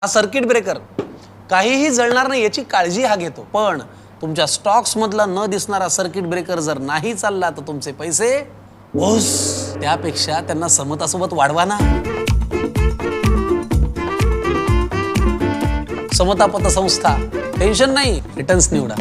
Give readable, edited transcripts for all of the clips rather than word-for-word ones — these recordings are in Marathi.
हा सर्किट ब्रेकर काहीही जळणार नाही याची काळजी हा घेतो, पण तुमच्या स्टॉक्स मधला न दिसणारा सर्किट ब्रेकर जर नाही चालला तर तुमचे पैसे ओस, त्यापेक्षा त्यांना समतासोबत वाढवा ना। समता पतसंस्था, टेन्शन नाही, रिटर्न्स निवडा।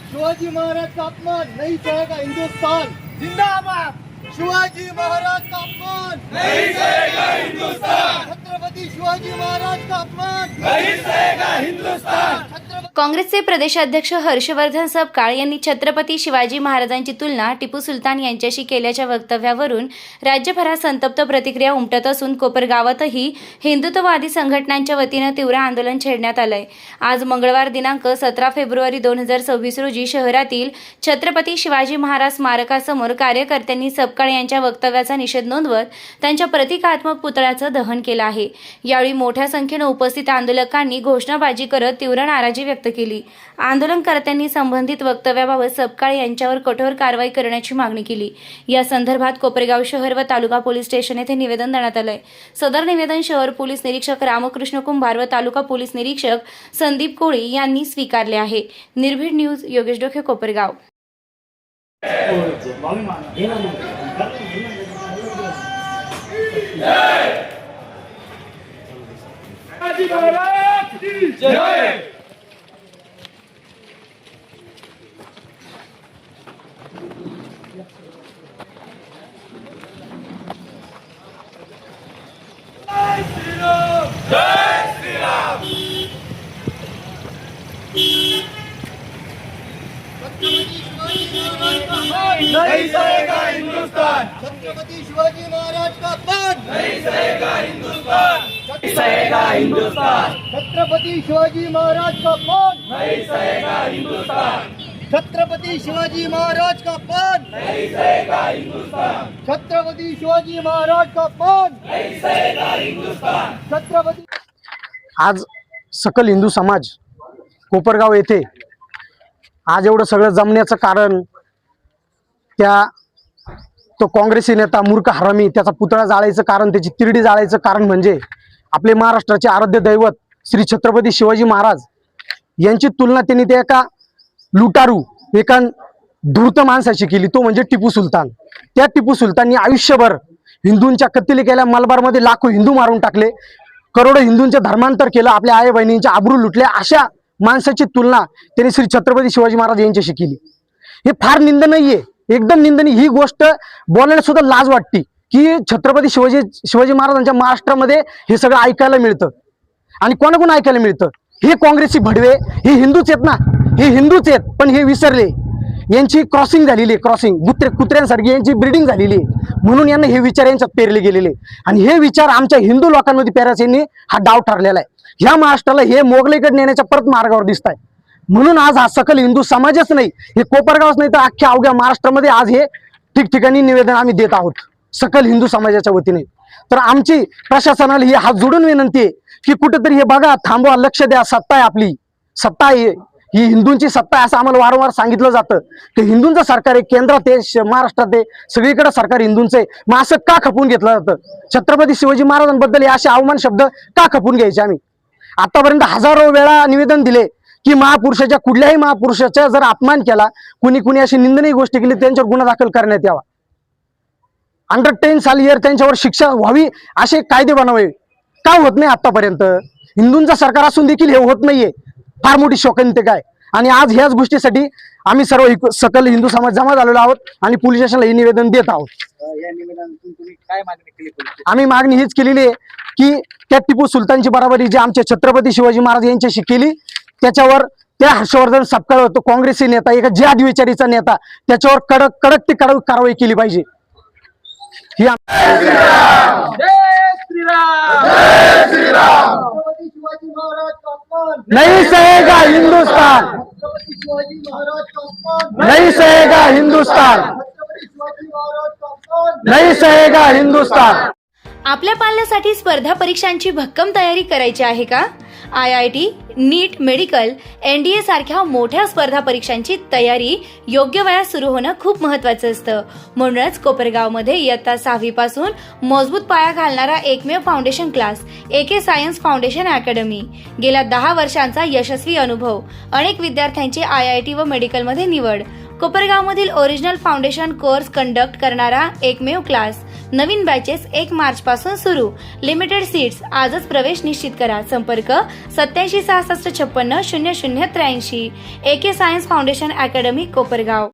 शिवाजी महाराज का अपमान नहीं सहेगा हिंदुस्तान जिंदाबाद। शिवाजी महाराज का अपमान नहीं सहेगा हिंदुस्तान। छत्रपति शिवाजी महाराज का अपमान नहीं सहेगा हिंदुस्तान। काँग्रेसचे प्रदेशाध्यक्ष हर्षवर्धन सपकाळ यांनी छत्रपती शिवाजी महाराजांची तुलना टिपू सुलतान यांच्याशी केल्याच्या वक्तव्यावरून राज्यभरात संतप्त प्रतिक्रिया उमटत असून कोपरगावातही हिंदुत्ववादी संघटनांच्या वतीने तीव्र आंदोलन छेडण्यात आलंय। आज मंगळवार दिनांक 17 फेब्रुवारी 2026 रोजी शहरातील छत्रपती शिवाजी महाराज स्मारकासमोर कार्यकर्त्यांनी सपकाळ यांच्या वक्तव्याचा निषेध नोंदवत त्यांच्या प्रतिकात्मक पुतळ्याचं दहन केलं आहे। यावेळी मोठ्या संख्येने उपस्थित आंदोलकांनी घोषणाबाजी करत तीव्र नाराजी व्यक्त केली। आंदोलनकर्त्यांनी संबंधित वक्तव्याबाबत सपकाळ यांच्यावर कठोर कारवाई करण्याची मागणी केली। या संदर्भात कोपरगाव शहर व तालुका पोलीस स्टेशन येथे निवेदन देण्यात आले। सदर निवेदन शहर पोलीस निरीक्षक रामकृष्ण कुंभार व तालुका पोलीस निरीक्षक संदीप कोळी यांनी स्वीकारले आहे। निर्भीड न्यूज, योगेश डोके, कोपरगाव। नहीं सहेगा हिंदुस्तान। छत्रपति शिवाजी महाराज का अपमान नहीं सहेगा हिंदुस्तान। सहेगा हिंदुस्तान। छत्रपति शिवाजी महाराज का अपमान नहीं सहेगा हिंदुस्तान। छत्रपति शिवाजी महाराज का अपमान नहीं सहेगा हिंदुस्तान। छत्रपति शिवाजी महाराज का अपमान नहीं सहेगा हिंदुस्तान। छत्रपति आज सकल हिंदू समाज कोपरगाव येथे आज एवढं सगळं जमण्याचं कारण तो काँग्रेसी नेता मूर्ख हरामी त्याचा पुतळा जाळायचं कारण, त्याची तिरडी जाळायचं कारण म्हणजे आपले महाराष्ट्राचे आराध्य दैवत श्री छत्रपती शिवाजी महाराज यांची तुलना त्यांनी त्या एका लुटारू, एका धूर्त माणसाशी केली, तो म्हणजे टिपू सुलतान। त्या टिपू सुलताननी आयुष्यभर हिंदूंच्या कत्तली केल्या, मलबारमध्ये लाखो हिंदू मारून टाकले, करोडो हिंदूंचे धर्मांतर केलं, आपल्या आई बहिणींच्या आबरू लुटल्या, अशा माणसाची तुलना त्यांनी श्री छत्रपती शिवाजी महाराज यांच्याशी केली। हे फार निंदनीय आहे, एकदम निंदनीय। ही गोष्ट बोलायला सुद्धा लाज वाटते की छत्रपती शिवाजी महाराजांच्या महाराष्ट्रामध्ये हे सगळं ऐकायला मिळतं। आणि कोणाकोण ऐकायला मिळतं? हे काँग्रेसी भडवे, हे हिंदूच आहेत ना, हे हिंदूच आहेत, पण हे विसरले। यांची क्रॉसिंग झालेली आहे, क्रॉसिंग कुत्र्यांसारखी यांची ब्रीडिंग झालेली आहे, म्हणून यांना हे विचार यांच्यात पेरले गेलेले, आणि हे विचार आमच्या हिंदू लोकांमध्ये पेरायचे यांनी हा डाव ठरलेला आहे। ह्या महाराष्ट्राला हे मोगलाईकडे नेण्याच्या परत मार्गावर दिसत आहे। म्हणून आज हा सकल हिंदू समाजच नाही, हे कोपरगावच नाही तर अख्ख्या अवघ्या महाराष्ट्रामध्ये आज हे ठिकठिकाणी निवेदन आम्ही देत आहोत सकल हिंदू समाजाच्या वतीने। तर आमची प्रशासनाला ही हात जोडून विनंती आहे की कुठेतरी हे बघा, थांबवा, लक्ष द्या। सत्ता आहे, आपली सत्ता आहे, ही हिंदूंची सत्ता आहे असं आम्हाला वारंवार सांगितलं जातं की हिंदूंचं सरकार आहे, केंद्रात आहे, महाराष्ट्रात आहे, सगळीकडे सरकार हिंदूंचं आहे। मग असं का खपवून घेतलं जातं? छत्रपती शिवाजी महाराजांबद्दल हे असे अवमान शब्द का खपवून घ्यायचे? आम्ही आतापर्यंत हजारो वेळा निवेदन दिले की महापुरुषाच्या, कुठल्याही महापुरुषाचा जर अपमान केला, कुणी अशी निंदनीय गोष्टी केली, त्यांच्यावर गुन्हा दाखल करण्यात यावा। अंडर 10 साल इयर त्यांच्यावर शिक्षा व्हावी असे कायदे बनावे। का होत नाही आतापर्यंत? हिंदूंचं सरकार असून देखील हे होत नाहीये, फार मोठी शोकांतिक काय। आणि आज ह्याच गोष्टीसाठी आम्ही सर्व सकल हिंदू समाज जमा झालेलो आहोत आणि पोलीस स्टेशनला हे निवेदन देत आहोत। या निवेदनातून तुम्ही काय मागणी केली? आम्ही मागणी हीच केलेली आहे की त्या टिपू सुलतानची बराबरी जे आमचे छत्रपती शिवाजी महाराज यांच्याशी केली, त्याच्यावर त्या हर्षवर्धन सपकाळ होतो काँग्रेसी नेता, एक जिहादी विचारीचा नेता, त्याच्यावर कडक ते कडक कारवाई केली पाहिजे। ही जय श्रीराम, जय श्रीराम, जय श्रीराम। शिवाजी महाराज का अपमान नहीं सहेगा हिंदुस्तान, छत्रपति शिवाजी महाराज का अपमान नहीं सहेगा हिंदुस्तान, छत्रपति शिवाजी महाराज का अपमान नहीं सहेगा हिंदुस्तान. आपल्या पाल्यासाठी स्पर्धा परीक्षांची भक्कम तयारी करायची आहे का? IIT, नीट, मेडिकल, NDA सारख्या मोठ्या स्पर्धा परीक्षांची तयारी योग्य वयात सुरू होणं खूप महत्त्वाचं असतं. म्हणूनच कोपरगावमध्ये इयत्ता 6वी पासून मजबूत पाया घालणारा एकमेव foundation class AK science foundation academy. गेल्या 10 वर्षांचा यशस्वी अनुभव, अनेक विद्यार्थ्यांची IIT व मेडिकलमध्ये निवड. कोपरगावमधील ओरिजिनल फाउंडेशन कोर्स कंडक्ट करणारा एकमेव क्लास. नवीन बॅचेस 1 मार्च पासून सुरू. Limited seats. आजच प्रवेश निश्चित करा. संपर्क 87 66 56 00 83. AK science foundation academy Kopargaon.